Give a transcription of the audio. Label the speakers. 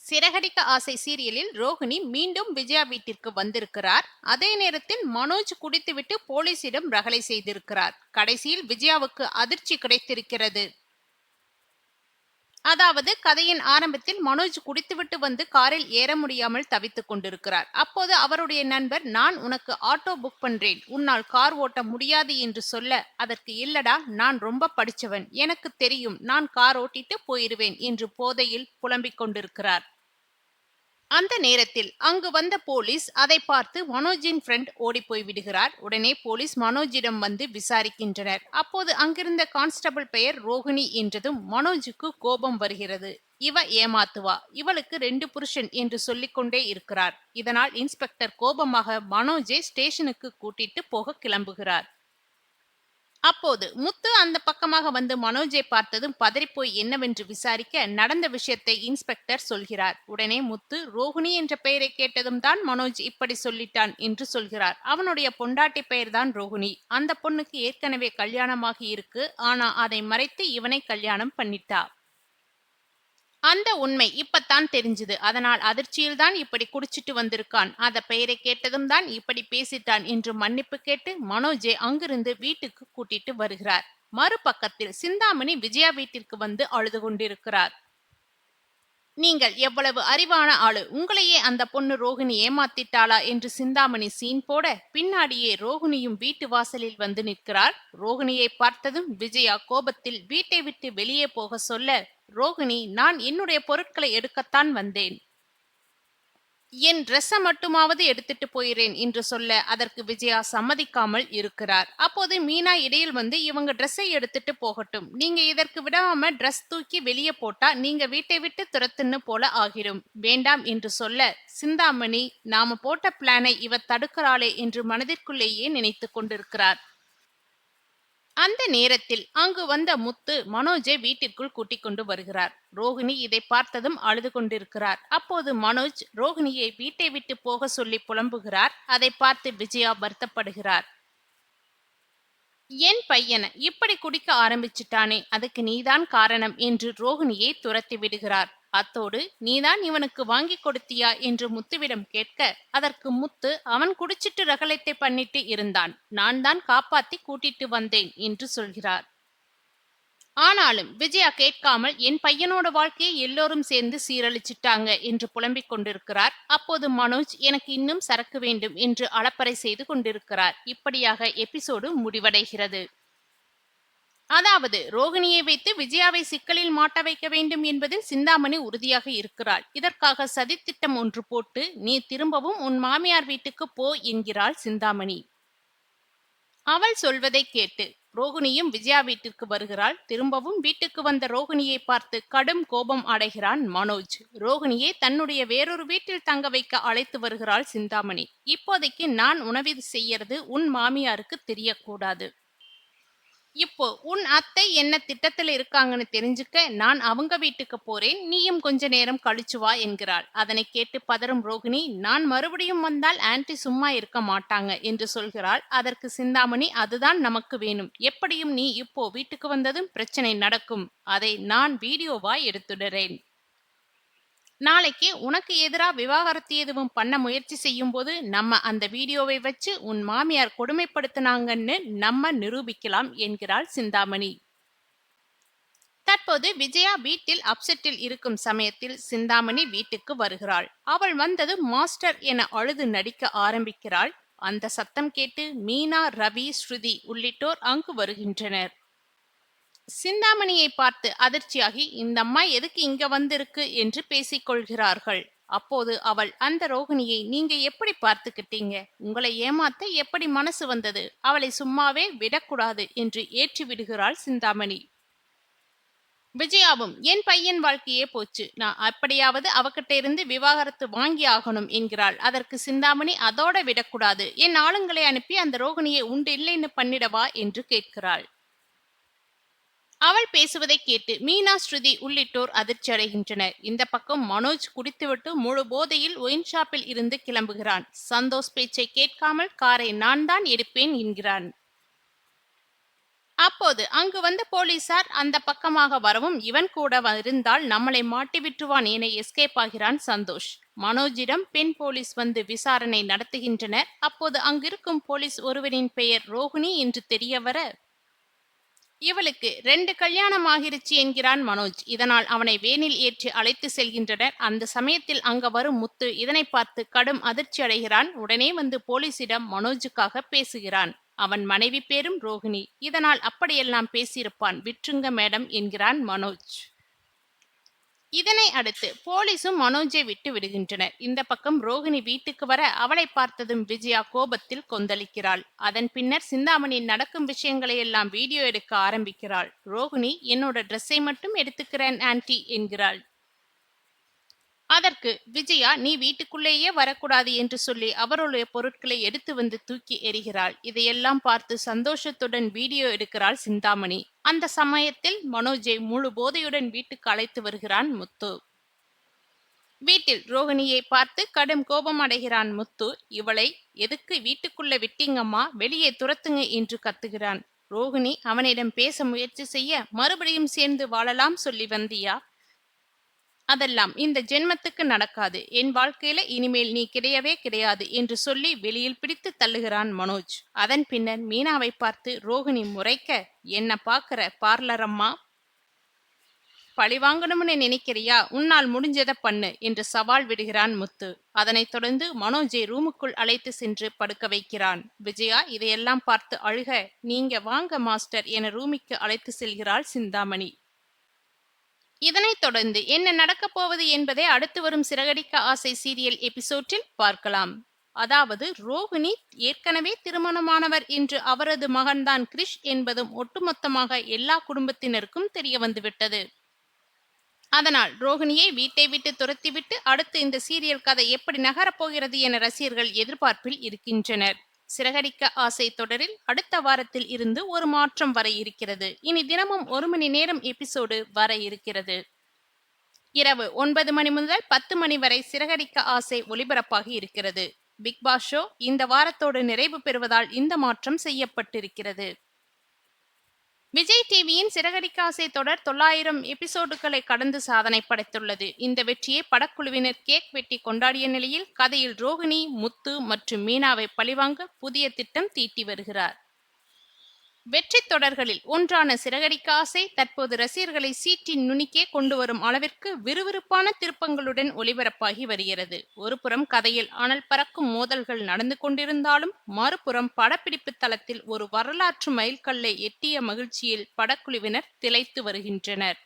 Speaker 1: சிறகடிக்க ஆசை சீரியலில் ரோகிணி மீண்டும் விஜயா வீட்டிற்கு வந்திருக்கிறார். அதே நேரத்தில் மனோஜ் குடித்துவிட்டு போலீசிடம் ரகளை செய்திருக்கிறார். கடைசியில் விஜயாவுக்கு அதிர்ச்சி கிடைத்திருக்கிறது. அதாவது கதையின் ஆரம்பத்தில் மனோஜ் குடித்துவிட்டு வந்து காரில் ஏற முடியாமல் தவித்துக் கொண்டிருக்கிறார். அப்போது அவருடைய நண்பர், நான் உனக்கு ஆட்டோ புக் பண்றேன், உன்னால் கார் ஓட்ட முடியாது என்று சொல்ல, அதற்கு இல்லடா, நான் ரொம்ப படிச்சவன், எனக்கு தெரியும், நான் கார் ஓட்டிட்டு போயிருவேன் என்று போதையில் புலம்பிக் கொண்டிருக்கிறார். அந்த நேரத்தில் அங்கு வந்த போலீஸ் அதை பார்த்து மனோஜின் ஃப்ரெண்ட் ஓடி போய் விடுகிறார். உடனே போலீஸ் மனோஜிடம் வந்து விசாரிக்கின்றனர். அப்போது அங்கிருந்த கான்ஸ்டபிள் பெயர் ரோகிணி என்றதும் மனோஜுக்கு கோபம் வருகிறது. இவ ஏமாத்துவா, இவளுக்கு 2 புருஷன் என்று சொல்லிக்கொண்டே இருக்கிறார். இதனால் இன்ஸ்பெக்டர் கோபமாக மனோஜை ஸ்டேஷனுக்கு கூட்டிட்டு போக கிளம்புகிறார். அப்போது முத்து அந்த பக்கமாக வந்து மனோஜை பார்த்ததும் பதறிப்போய் என்னவென்று விசாரிக்க நடந்த விஷயத்தை இன்ஸ்பெக்டர் சொல்கிறார். உடனே முத்து, ரோகிணி என்ற பெயரை கேட்டதும் தான் மனோஜ் இப்படி சொல்லிட்டான் என்று சொல்கிறார். அவனுடைய பொண்டாட்டி பெயர்தான் ரோகிணி. அந்த பொண்ணுக்கு ஏற்கனவே கல்யாணமாகி இருக்கு. ஆனா அதை மறைத்து இவனை கல்யாணம் பண்ணிட்டா. அந்த உண்மை இப்பத்தான் தெரிஞ்சது. அதனால் அதிர்ச்சியில் தான் இப்படி குடிச்சிட்டு வந்திருக்கான். அத பெயரை கேட்டதும் தான் இப்படி பேசிட்டான் என்று மன்னிப்பு கேட்டு மனோஜை அங்கிருந்து வீட்டுக்கு கூட்டிட்டு வருகிறார். மறுபக்கத்தில் சிந்தாமணி விஜயா வீட்டிற்கு வந்து அழுது கொண்டிருக்கிறார். நீங்கள் எவ்வளவு அறிவான ஆளு, உங்களையே அந்த பொண்ணு ரோகிணி ஏமாத்திட்டாளா என்று சிந்தாமணி சீன் போட, பின்னாடியே ரோகிணியும் வீட்டு வாசலில் வந்து நிற்கிறார். ரோகிணியை பார்த்ததும் விஜயா கோபத்தில் வீட்டை விட்டு வெளியே போக சொல்ல, ரோகிணி, நான் என்னுடைய பொருட்களை எடுக்கத்தான் வந்தேன், என் ட்ரெஸ்ஸை மட்டுமாவது எடுத்துட்டு போயிறேன் என்று சொல்ல, அதற்கு விஜயா சம்மதிக்காமல் இருக்கிறார். அப்போது மீனா இடையில் வந்து, இவங்க ட்ரெஸ்ஸை எடுத்துட்டு போகட்டும், நீங்க இதற்கு விடாம ட்ரெஸ் தூக்கி வெளியே போட்டா நீங்க வீட்டை விட்டு துரத்துன்னு போல ஆகிடும், வேண்டாம் என்று சொல்ல, சிந்தாமணி, நாம போட்ட பிளானை இவ தடுக்கிறாளே என்று மனதிற்குள்ளேயே நினைத்து கொண்டிருக்கிறார். அந்த நேரத்தில் அங்கு வந்த முத்து மனோஜை வீட்டிற்குள் கூட்டிக் கொண்டு வருகிறார். ரோகிணி இதை பார்த்ததும் அழுது கொண்டிருக்கிறார். அப்போது மனோஜ் ரோகிணியை வீட்டை விட்டு போக சொல்லி புலம்புகிறார். அதை பார்த்து விஜயா வருத்தப்படுகிறார். என் பையனை இப்படி குடிக்க ஆரம்பிச்சிட்டானே, அதுக்கு நீதான் காரணம் என்று ரோகிணியை துரத்தி விடுகிறார். அத்தோடு, நீதான் இவனுக்கு வாங்கி கொடுத்தியா என்று முத்துவிடம் கேட்க, அதற்கு முத்து, அவன் குடிச்சிட்டு ரகளைத்தை பண்ணிட்டு இருந்தான், நான் தான் காப்பாத்தி கூட்டிட்டு வந்தேன் என்று சொல்கிறார். ஆனாலும் விஜயா கேட்காமல், என் பையனோட வாழ்க்கையை எல்லோரும் சேர்ந்து சீரழிச்சிட்டாங்க என்று புலம்பிக் கொண்டிருக்கிறார். அப்போது மனோஜ், எனக்கு இன்னும் சரக்கு வேண்டும் என்று அலப்பறை செய்து கொண்டிருக்கிறார். இப்படியாக எபிசோடு முடிவடைகிறது. அதாவது ரோகிணியை வைத்து விஜயாவை சிக்கலில் மாட்ட வைக்க வேண்டும் என்பதில் சிந்தாமணி உறுதியாக இருக்கிறாள். இதற்காக சதித்திட்டம் ஒன்று போட்டு, நீ திரும்பவும் உன் மாமியார் வீட்டுக்கு போ என்கிறாள் சிந்தாமணி. அவள் சொல்வதை கேட்டு ரோகிணியும் விஜயா வீட்டிற்கு வருகிறாள். திரும்பவும் வீட்டுக்கு வந்த ரோகிணியை பார்த்து கடும் கோபம் அடைகிறான் மனோஜ். ரோகிணியை தன்னுடைய வேறொரு வீட்டில் தங்க வைக்க அழைத்து வருகிறாள் சிந்தாமணி. இப்போதைக்கு நான் உணவு செய்யறது உன் மாமியாருக்கு தெரியக்கூடாது. இப்போ உன் அத்தை என்ன திட்டத்துல இருக்காங்கன்னு தெரிஞ்சுக்க நான் அவங்க வீட்டுக்கு போறேன், நீயும் கொஞ்ச நேரம் கழிச்சு வா என்கிறாள். அதனை கேட்டு பதறும் ரோகிணி, நான் மறுபடியும் வந்தால் ஆன்ட்டி சும்மா இருக்க மாட்டாங்க என்று சொல்கிறாள். அதற்கு சிந்தாமணி, அதுதான் நமக்கு வேணும், எப்படியும் நீ இப்போ வீட்டுக்கு வந்ததும் பிரச்சனை நடக்கும், அதை நான் வீடியோவா எடுத்துடுறேன், நாளைக்கு உனக்கு எதிரா விவாகரத்து எதுவும் பண்ண முயற்சி செய்யும் போது நம்ம அந்த வீடியோவை வச்சு உன் மாமியார் கொடுமைப்படுத்தினாங்கன்னு நம்ம நிரூபிக்கலாம் என்கிறாள் சிந்தாமணி. தற்போது விஜயா வீட்டில் அப்செட்டில் இருக்கும் சமயத்தில் சிந்தாமணி வீட்டுக்கு வருகிறாள். அவள் வந்தது மாஸ்டர் என அழுது நடிக்க ஆரம்பிக்கிறாள். அந்த சத்தம் கேட்டு மீனா, ரவி, ஸ்ருதி உள்ளிட்டோர் அங்கு வருகின்றனர். சிந்தாமணியை பார்த்து அதிர்ச்சியாகி, இந்த அம்மா எதுக்கு இங்க வந்திருக்கு என்று பேசிக்கொள்கிறார்கள். அப்போது அவள், அந்த ரோகிணியை நீங்க எப்படி பார்த்துக்கிட்டீங்க, உங்களை ஏமாத்த எப்படி மனசு வந்தது, அவளை சும்மாவே விடக்கூடாது என்று ஏற்றி விடுகிறாள் சிந்தாமணி. விஜயாவும், என் பையன் வாழ்க்கையே போச்சு, நான் அப்படியாவது அவகிட்ட இருந்து விவாகரத்து வாங்கி ஆகணும் என்கிறாள். அதற்கு சிந்தாமணி, அதோட விடக்கூடாது, என் ஆளுங்களை அனுப்பி அந்த ரோகிணியை உண்டு இல்லைன்னு பண்ணிடவா என்று கேட்கிறாள். அவள் பேசுவதை கேட்டு மீனா, ஸ்ருதி உள்ளிட்டோர் அதிர்ச்சி அடைகின்றனர். இந்த பக்கம் மனோஜ் குடித்துவிட்டு முழு போதையில் ஒயின் ஷாப்பில் இருந்து கிளம்புகிறான். சந்தோஷ் பேச்சை கேட்காமல் காரை நான் தான் எடுப்பேன் என்கிறான். அப்போது அங்கு வந்த போலீசார் அந்த பக்கமாக வரவும் இவன் கூட இருந்தால் நம்மளை மாட்டி விட்டுருவான் என எஸ்கேப் ஆகிறான் சந்தோஷ். மனோஜிடம் பெண் போலீஸ் வந்து விசாரணை நடத்துகின்றனர். அப்போது அங்கிருக்கும் போலீஸ் ஒருவரின் பெயர் ரோகிணி என்று தெரிய வர, இவளுக்கு 2 கல்யாணம் ஆகிருச்சு என்கிறான் மனோஜ். இதனால் அவனை வேனில் ஏற்றி அழைத்து செல்கின்றனர். அந்த சமயத்தில் அங்க வரும் முத்து இதனை பார்த்து கடும் அதிர்ச்சி அடைகிறான். உடனே வந்து போலீசிடம் மனோஜுக்காக பேசுகிறான். அவன் மனைவி பேரும் ரோகிணி. இதனால் அப்படியெல்லாம் பேசியிருப்பான், விட்டுருங்க மேடம் என்கிறான் மனோஜ். இதனை அடுத்து போலீசும் மனோஜை விட்டு விடுகின்றனர். இந்த பக்கம் ரோகிணி வீட்டுக்கு வர அவளை பார்த்ததும் விஜயா கோபத்தில் கொந்தளிக்கிறாள். அதன் பின்னர் சிந்தாமணி நடக்கும் விஷயங்களை எல்லாம் வீடியோ எடுக்க ஆரம்பிக்கிறாள். ரோகிணி என்னோட ட்ரெஸ்ஸை மட்டும் எடுத்துக்கிறேன் ஆன்ட்டி என்கிறாள். அதற்கு விஜயா நீ வீட்டுக்குள்ளேயே வரக்கூடாது என்று சொல்லி அவருடைய பொருட்களை எடுத்து வந்து தூக்கி எறிகிறாள். இதையெல்லாம் பார்த்து சந்தோஷத்துடன் வீடியோ எடுக்கிறாள் சிந்தாமணி. அந்த சமயத்தில் மனோஜை முழு போதையுடன் வீட்டுக்கு அழைத்து வருகிறான் முத்து. வீட்டில் ரோகிணியை பார்த்து கடும் கோபம் அடைகிறான் முத்து. இவளை எதுக்கு வீட்டுக்குள்ள விட்டீங்கம்மா, வெளியே துரத்துங்க என்று கத்துகிறான். ரோகிணி அவனிடம் பேச முயற்சி செய்ய, மறுபடியும் சேர்ந்து வாழலாம் சொல்லி வந்தியா? அதெல்லாம் இந்த ஜென்மத்துக்கு நடக்காது. என் வாழ்க்கையில இனிமேல் நீ கிடையவே கிடையாது என்று சொல்லி வெளியில் பிடித்து தள்ளுகிறான் மனோஜ். அதன் பின்னர் மீனாவை பார்த்து ரோகிணி முறைக்க, என்ன பாக்குற பார்லர் அம்மா, பழி வாங்கணும்னு நினைக்கிறியா? உன்னால் முடிஞ்சதை பண்ணு என்று சவால் விடுகிறான் முத்து. அதனைத் தொடர்ந்து மனோஜை ரூமுக்குள் அழைத்து சென்று படுக்க வைக்கிறான். விஜயா இதையெல்லாம் பார்த்து அழுக, நீங்க வாங்க மாஸ்டர் என ரூமிற்கு அழைத்து செல்கிறாள் சிந்தாமணி. இதனைத் தொடர்ந்து என்ன நடக்கப் போவது என்பதை அடுத்து வரும் சிறகடிக்க ஆசை சீரியல் எபிசோடில் பார்க்கலாம். அதாவது ரோகிணி ஏற்கனவே திருமணமானவர் என்று அவரது மகன்தான் கிரிஷ் என்பதும் ஒட்டுமொத்தமாக எல்லா குடும்பத்தினருக்கும் தெரிய வந்துவிட்டது. அதனால் ரோகிணியை வீட்டை விட்டு துரத்திவிட்டு அடுத்து இந்த சீரியல் கதை எப்படி நகரப்போகிறது என ரசிகர்கள் எதிர்பார்ப்பில் இருக்கின்றனர். சிறகடிக்க ஆசை தொடரில் அடுத்த வாரத்தில் இருந்து ஒரு மாற்றம் வர இருக்கிறது. இனி தினமும் 1 மணி நேரம் எபிசோடு வர இருக்கிறது. இரவு 9 மணி முதல் 10 மணி வரை சிறகடிக்க ஆசை ஒளிபரப்பாகி இருக்கிறது. பிக் பாஸ் ஷோ இந்த வாரத்தோடு நிறைவு பெறுவதால் இந்த மாற்றம் செய்யப்பட்டிருக்கிறது. விஜய் டிவியின் சிறகடிக்க ஆசை தொடர் 900 எபிசோடுகளை கடந்து சாதனை படைத்துள்ளது. இந்த வெற்றியை படக்குழுவினர் கேக் வெட்டி கொண்டாடிய நிலையில் கதையில் ரோகிணி, முத்து மற்றும் மீனாவை பழிவாங்க புதிய திட்டம் தீட்டி வருகிறார். வெற்றி தொடர்களில் ஒன்றான சிறகடிக்க ஆசை தற்போது ரசிகர்களை சீட்டின் நுனிக்கே கொண்டு வரும் அளவிற்கு விறுவிறுப்பான திருப்பங்களுடன் ஒளிபரப்பாகி வருகிறது. ஒருபுறம் கதையில் அனல் பறக்கும் மோதல்கள் நடந்து கொண்டிருந்தாலும் மறுபுறம் படப்பிடிப்பு தளத்தில் ஒரு வரலாற்று மைல்கல்லை எட்டிய மகிழ்ச்சியில் படக்குழுவினர் திளைத்து வருகின்றனர்.